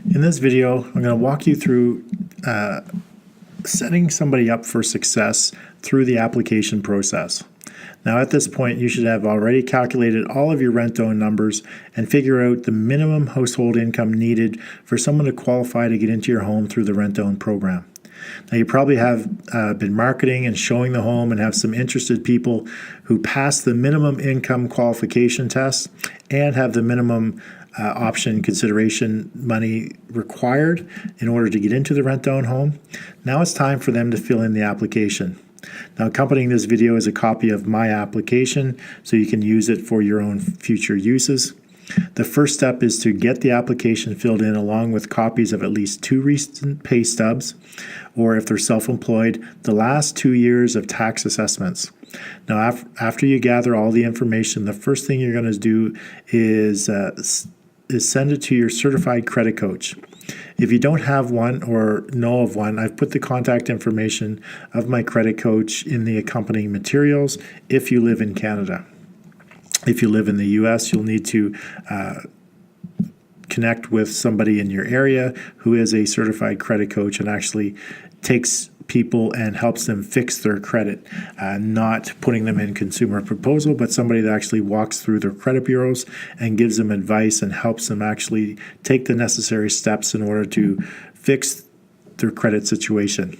In this video, I'm going to walk you through setting somebody up for success through the application process. Now at this point, you should have already calculated all of your rent-own numbers and figure out the minimum household income needed for someone to qualify to get into your home through the rent-own program. Now you probably have been marketing and showing the home and have some interested people who pass the minimum income qualification test and have the minimum option consideration money required in order to get into the rent-own home. Now it's time for them to fill in the application. Now accompanying this video is a copy of my application so you can use it for your own future uses. The first step is to get the application filled in along with copies of at least 2 recent pay stubs, or if they're self-employed, the last 2 years of tax assessments. Now after you gather all the information, the first thing you're going to do is send it to your certified credit coach. If you don't have one or know of one, I've put the contact information of my credit coach in the accompanying materials if you live in Canada. If you live in the US, you'll need to connect with somebody in your area who is a certified credit coach and actually takes people and helps them fix their credit, not putting them in consumer proposal, but somebody that actually walks through their credit bureaus and gives them advice and helps them actually take the necessary steps in order to fix their credit situation.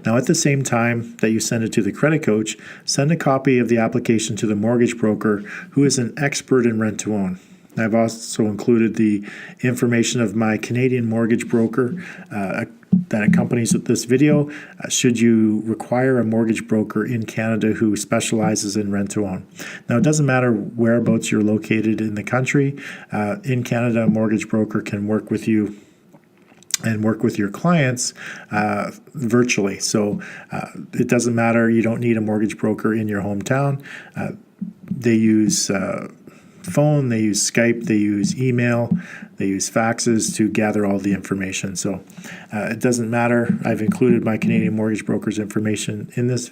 Now, at the same time that you send it to the credit coach, send a copy of the application to the mortgage broker who is an expert in rent-to-own. I've also included the information of my Canadian mortgage broker that accompanies this video, should you require a mortgage broker in Canada who specializes in rent-to-own. Now, it doesn't matter whereabouts you're located in the country. In Canada, a mortgage broker can work with you and work with your clients virtually. So it doesn't matter. You don't need a mortgage broker in your hometown. They use phone, they use Skype, they use email, they use faxes to gather all the information. So it doesn't matter. I've included my Canadian mortgage broker's information in this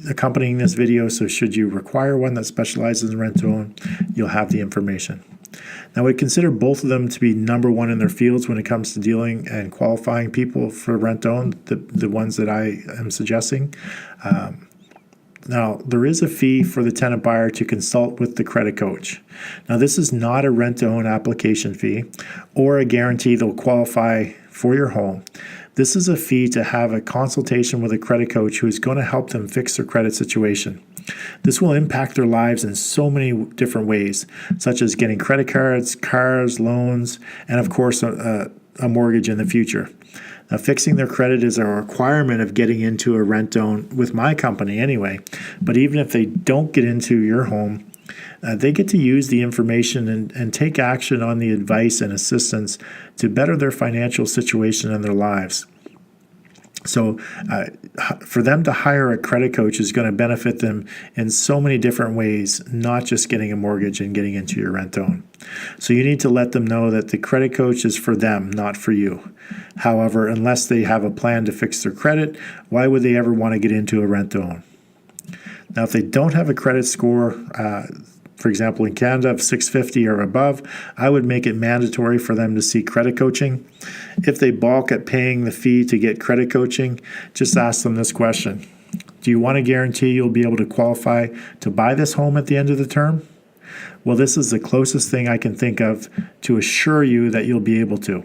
accompanying this video. So should you require one that specializes in rent-to-own, you'll have the information. Now, I would consider both of them to be number one in their fields when it comes to dealing and qualifying people for rent-own, the ones that I am suggesting. Now, there is a fee for the tenant buyer to consult with the credit coach. Now, this is not a rent-to-own application fee or a guarantee they'll qualify for your home. This is a fee to have a consultation with a credit coach who is going to help them fix their credit situation. This will impact their lives in so many different ways, such as getting credit cards, cars, loans, and of course a mortgage in the future. Now, fixing their credit is a requirement of getting into a rent-own with my company anyway. But even if they don't get into your home, they get to use the information and take action on the advice and assistance to better their financial situation and their lives. So for them to hire a credit coach is going to benefit them in so many different ways, not just getting a mortgage and getting into your rent-own. So you need to let them know that the credit coach is for them, not for you. However, unless they have a plan to fix their credit, why would they ever want to get into a rent-own? Now, if they don't have a credit score, for example, in Canada of 650 or above, I would make it mandatory for them to seek credit coaching. If they balk at paying the fee to get credit coaching, just ask them this question. Do you want to guarantee you'll be able to qualify to buy this home at the end of the term? Well, this is the closest thing I can think of to assure you that you'll be able to.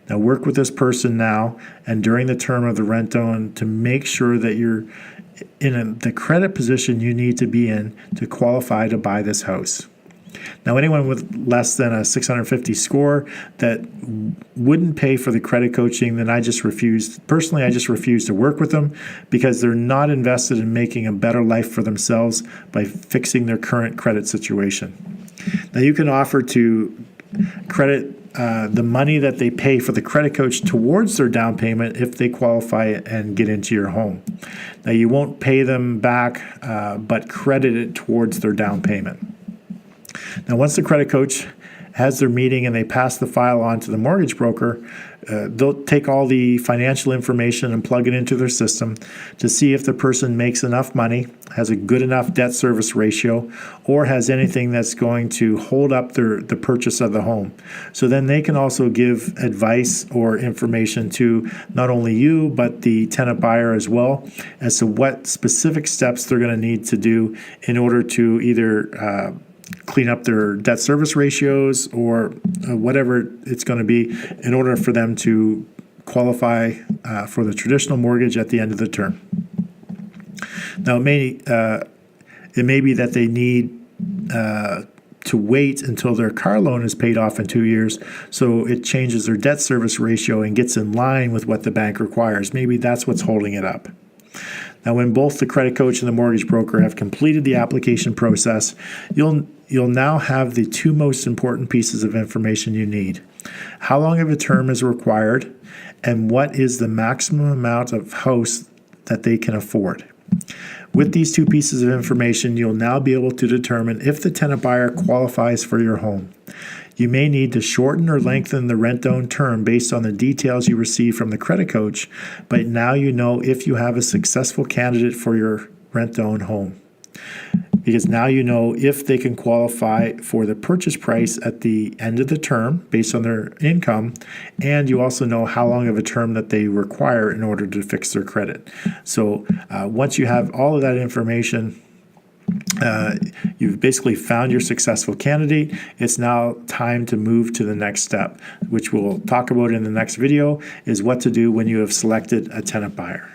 Now, work with this person now and during the term of the rent-own to make sure that you're in the credit position you need to be in to qualify to buy this house. Now, anyone with less than a 650 score that wouldn't pay for the credit coaching, then I just refuse to work with them because they're not invested in making a better life for themselves by fixing their current credit situation. Now, you can offer to credit the money that they pay for the credit coach towards their down payment if they qualify and get into your home. Now, you won't pay them back, but credit it towards their down payment. Now, once the credit coach has their meeting and they pass the file on to the mortgage broker, they'll take all the financial information and plug it into their system to see if the person makes enough money, has a good enough debt service ratio, or has anything that's going to hold up the purchase of the home. So then they can also give advice or information to not only you, but the tenant buyer as well, as to what specific steps they're going to need to do in order to either clean up their debt service ratios or whatever it's going to be in order for them to qualify for the traditional mortgage at the end of the term. Now, it may be that they need to wait until their car loan is paid off in 2 years, so it changes their debt service ratio and gets in line with what the bank requires. Maybe that's what's holding it up. Now, when both the credit coach and the mortgage broker have completed the application process, you'll now have the two most important pieces of information you need. How long of a term is required, and what is the maximum amount of house that they can afford. With these two pieces of information, you'll now be able to determine if the tenant buyer qualifies for your home. You may need to shorten or lengthen the rent-own term based on the details you receive from the credit coach, but now you know if you have a successful candidate for your rent-own home. Because now you know if they can qualify for the purchase price at the end of the term based on their income, and you also know how long of a term that they require in order to fix their credit. So once you have all of that information, you've basically found your successful candidate. It's now time to move to the next step, which we'll talk about in the next video, is what to do when you have selected a tenant buyer.